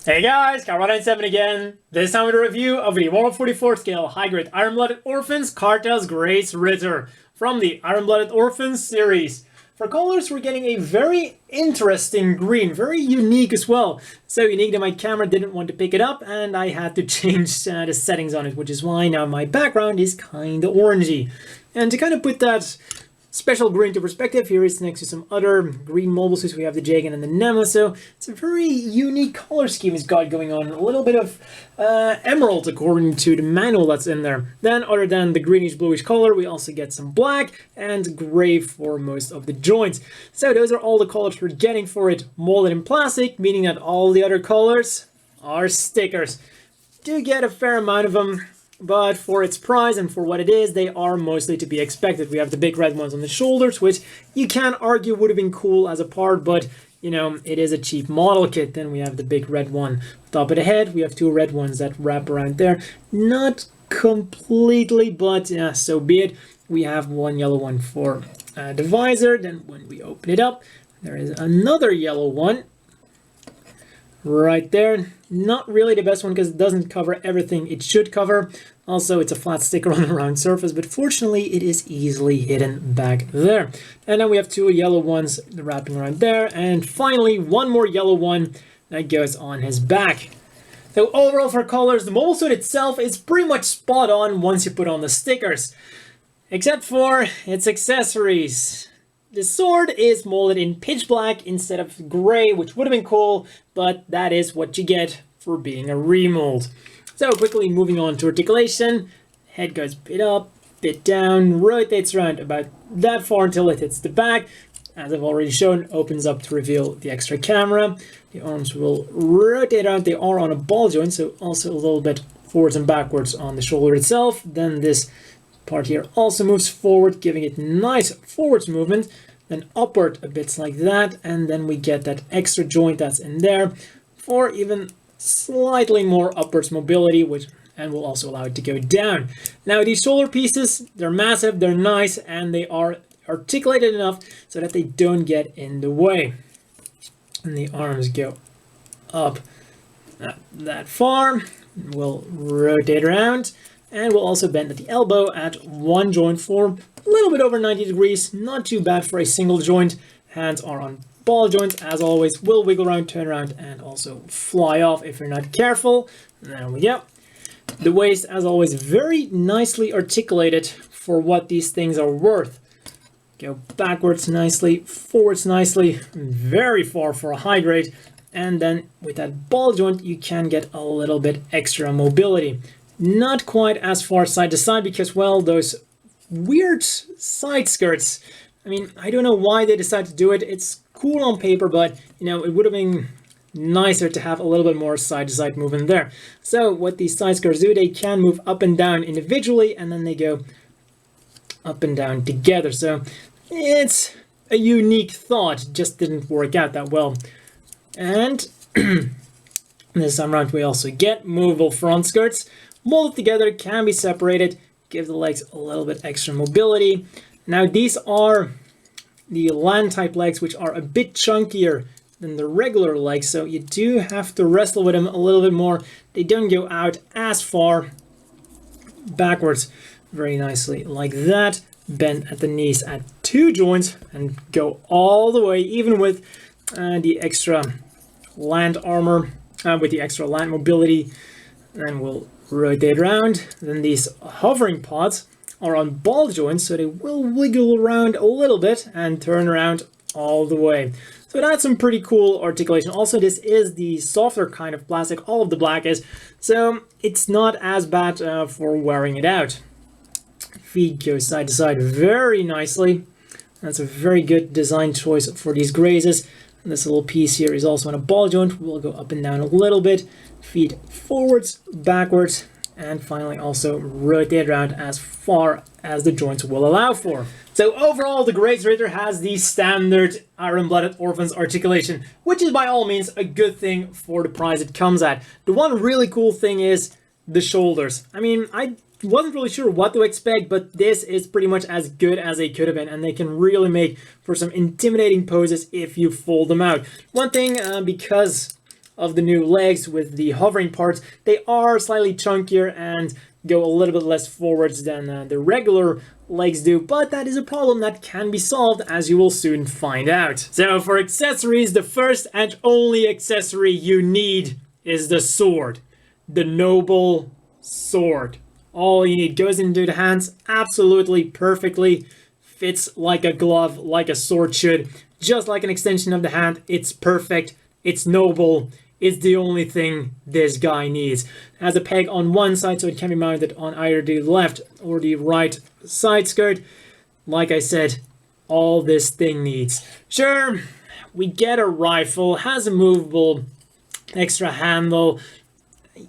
Hey guys, Car197 again. This time with a review of the 1/44 scale high-grade Iron-Blooded Orphans Cartel's Graze Ritter from the Iron-Blooded Orphans series. For colors, we're getting a very interesting green, very unique as well. So unique that my camera didn't want to pick it up and I had to change the settings on it, which is why now my background is kind of orangey. And to kind of put that special green to perspective, here is next to some other green mobile suits. We have the Jagan and the Nemo, so it's a very unique color scheme it's got going on. A little bit of emerald according to the manual that's in there. Then other than the greenish bluish color, we also get some black and gray for most of the joints. So those are all the colors we're getting for it, molded in plastic, meaning that all the other colors are stickers. Do get a fair amount of them, but for its price and for what it is, they are mostly to be expected. We have the big red ones on the shoulders, which you can argue would have been cool as a part, but you know, it is a cheap model kit. Then we have the big red one top of the head. We have two red ones that wrap around there. Not completely, but yeah, so be it. We have one yellow one for the visor. Then when we open it up, there is another yellow one right there. Not really the best one because it doesn't cover everything it should cover. Also, it's a flat sticker on the round surface, but fortunately it is easily hidden back there. And then we have two yellow ones wrapping around there, and finally one more yellow one that goes on his back. So overall for colors, the mobile suit itself is pretty much spot on once you put on the stickers, except for its accessories. The sword is molded in pitch black instead of gray, which would have been cool, but that is what you get for being a remold. So quickly moving on to articulation, head goes bit up, bit down, rotates around about that far until it hits the back. As I've already shown, opens up to reveal the extra camera. The arms will rotate around. They are on a ball joint, so also a little bit forwards and backwards on the shoulder itself. Then this part here also moves forward, giving it nice forwards movement, then upward a bit like that, and then we get that extra joint that's in there for even slightly more upwards mobility, and will also allow it to go down. Now these shoulder pieces, they're massive, they're nice, and they are articulated enough so that they don't get in the way. And the arms go up that far. We'll rotate around, and we'll also bend at the elbow at one joint for a little bit over 90 degrees. Not too bad for a single joint. Hands are on ball joints, as always. Will wiggle around, turn around, and also fly off if you're not careful. There we go. The waist, as always, very nicely articulated for what these things are worth. Go backwards nicely, forwards nicely, very far for a high grade. And then with that ball joint, you can get a little bit extra mobility. Not quite as far side to side because, well, those weird side skirts, I mean, I don't know why they decided to do it. It's cool on paper, but, you know, it would have been nicer to have a little bit more side to side movement there. So what these side skirts do, they can move up and down individually, and then they go up and down together. So it's a unique thought, just didn't work out that well. And this time around, we also get movable front skirts. Molded together, can be separated, give the legs a little bit extra mobility. Now these are the land type legs, which are a bit chunkier than the regular legs, so you do have to wrestle with them a little bit more. They don't go out as far backwards very nicely like that. Bend at the knees at two joints and go all the way, even with the extra land armor, with the extra land mobility. Then we'll rotate around. Then these hovering pods are on ball joints, so they will wiggle around a little bit and turn around all the way. So that's some pretty cool articulation. Also, this is the softer kind of plastic, all of the black is, so it's not as bad for wearing it out. Feet go side to side very nicely. That's a very good design choice for these grazes. And this little piece here is also on a ball joint. We'll go up and down a little bit. Feet forwards, backwards, and finally also rotate around as far as the joints will allow for. So overall, the Graze Ritter has the standard Iron-Blooded Orphans articulation, which is by all means a good thing for the price it comes at. The one really cool thing is the shoulders. I mean, I wasn't really sure what to expect, but this is pretty much as good as they could have been, and they can really make for some intimidating poses if you fold them out. One thing, because of the new legs with the hovering parts. They are slightly chunkier and go a little bit less forwards than the regular legs do, but that is a problem that can be solved, as you will soon find out. So for accessories, the first and only accessory you need is the sword. The noble sword. All you need goes into the hands absolutely perfectly, fits like a glove, like a sword should, just like an extension of the hand. It's perfect, it's noble, it's the only thing this guy needs. It has a peg on one side, so it can be mounted on either the left or the right side skirt. Like I said, all this thing needs. Sure, we get a rifle, has a movable extra handle,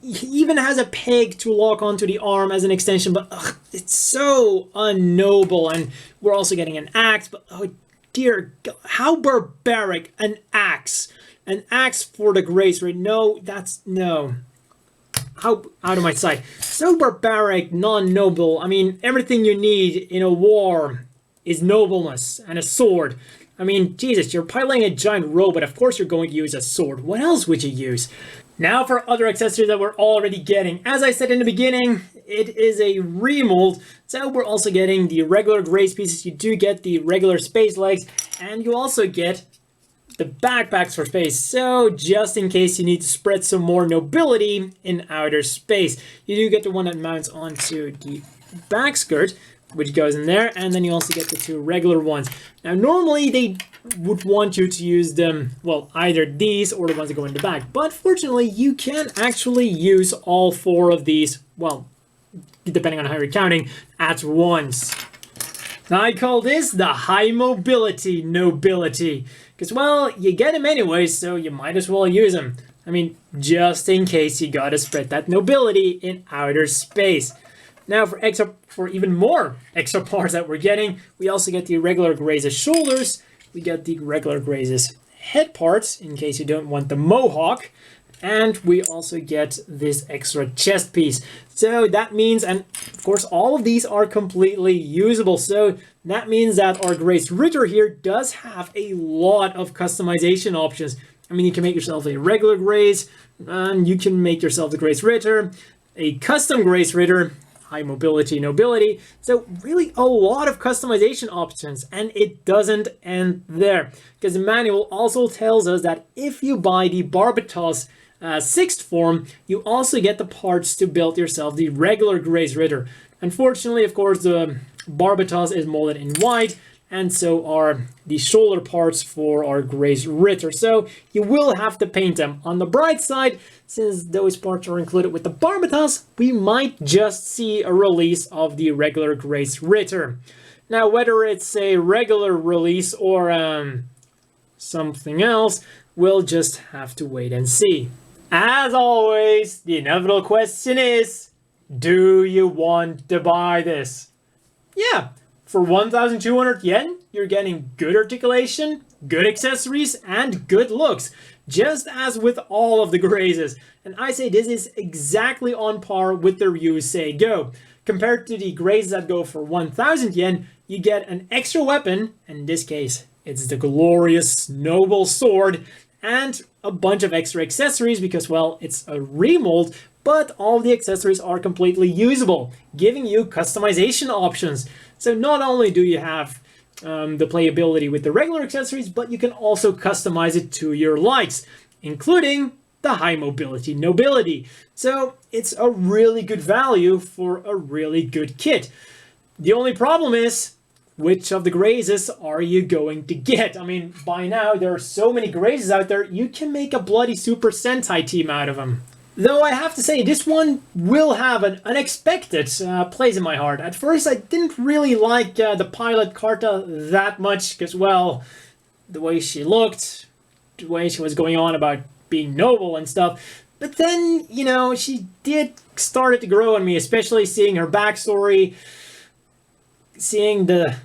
even has a peg to lock onto the arm as an extension, but it's so unnoble. And we're also getting an axe, but oh dear God, how barbaric. An axe for the Graze Ritter. No, that's no. How out of my sight. So barbaric, non-noble. I mean, everything you need in a war is nobleness and a sword. I mean, Jesus, you're piloting a giant robot. Of course you're going to use a sword. What else would you use? Now for other accessories that we're already getting. As I said in the beginning, it is a remold. So we're also getting the regular Graze pieces. You do get the regular space legs, and you also get the backpacks for space. So just in case you need to spread some more nobility in outer space, you do get the one that mounts onto the back skirt, which goes in there, and then you also get the two regular ones. Now normally they would want you to use them, well, either these or the ones that go in the back, but fortunately you can actually use all four of these, well, depending on how you're counting, at once. Now I call this the high mobility nobility, because, well, you get them anyway, so you might as well use them. I mean, just in case you gotta spread that nobility in outer space. Now for even more extra parts that we're getting, we also get the regular Graze's shoulders, we get the regular Graze's head parts, in case you don't want the mohawk, and we also get this extra chest piece. So that means, and of course all of these are completely usable, so that means that our Graze Ritter here does have a lot of customization options. I mean, you can make yourself a regular Graze, and you can make yourself the Graze Ritter, a custom Graze Ritter, high mobility, nobility. So really a lot of customization options, and it doesn't end there, because the manual also tells us that if you buy the Barbatos 6th form, you also get the parts to build yourself the regular Graze Ritter. Unfortunately, of course, the Barbatos is molded in white, and so are the shoulder parts for our Graze Ritter. So you will have to paint them. On the bright side, since those parts are included with the Barbatos, we might just see a release of the regular Graze Ritter. Now, whether it's a regular release or something else, we'll just have to wait and see. As always, the inevitable question is, do you want to buy this? Yeah, for 1,200 yen, you're getting good articulation, good accessories, and good looks, just as with all of the Grazes. And I say this is exactly on par with the Ryusei Go. Compared to the Grazes that go for 1,000 yen, you get an extra weapon, and in this case, it's the glorious noble sword, and a bunch of extra accessories because, well, it's a remold, but all the accessories are completely usable, giving you customization options. So not only do you have the playability with the regular accessories, but you can also customize it to your likes, including the high mobility nobility. So it's a really good value for a really good kit. The only problem is, which of the Grazes are you going to get? I mean, by now, there are so many Grazes out there, you can make a bloody Super Sentai team out of them. Though I have to say, this one will have an unexpected place in my heart. At first, I didn't really like the pilot Carta that much, because, well, the way she looked, the way she was going on about being noble and stuff. But then, you know, she did start to grow on me, especially seeing her backstory, seeing the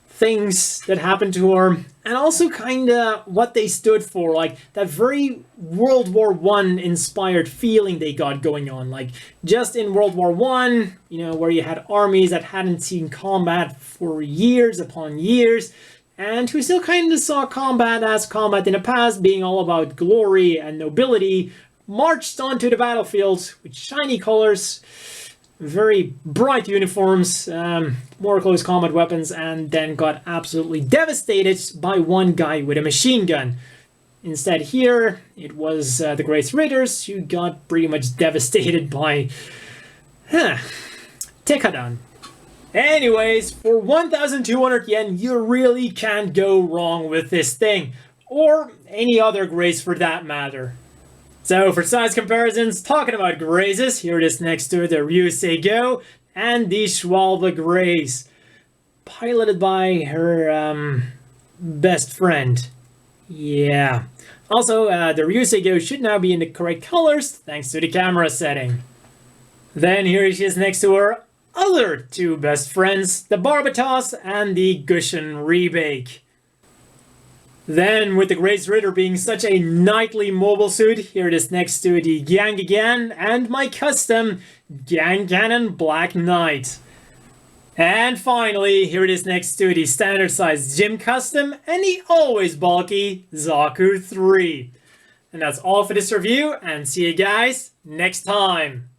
things that happened to her, and also kind of what they stood for, like that very World War I inspired feeling they got going on. Like just in World War I, you know, where you had armies that hadn't seen combat for years upon years, and who still kind of saw combat as combat in the past, being all about glory and nobility, marched onto the battlefield with shiny colors, very bright uniforms, more close combat weapons, and then got absolutely devastated by one guy with a machine gun. Instead here, it was the Graze Ritters who got pretty much devastated by Tekkadan. Anyways, for 1,200 yen, you really can't go wrong with this thing, or any other Graze for that matter. So for size comparisons, talking about Grazes, here it is next to the Ryusei Go and the Schwalbe Graze, piloted by her best friend. Yeah. Also, the Ryusei Go should now be in the correct colors thanks to the camera setting. Then here she is next to her other two best friends, the Barbatos and the Gushin Rebake. Then, with the Graze Ritter being such a knightly mobile suit, here it is next to the Gangagan and my custom Ganganon Black Knight. And finally, here it is next to the standard size Gym Custom and the always bulky Zaku 3. And that's all for this review, and see you guys next time.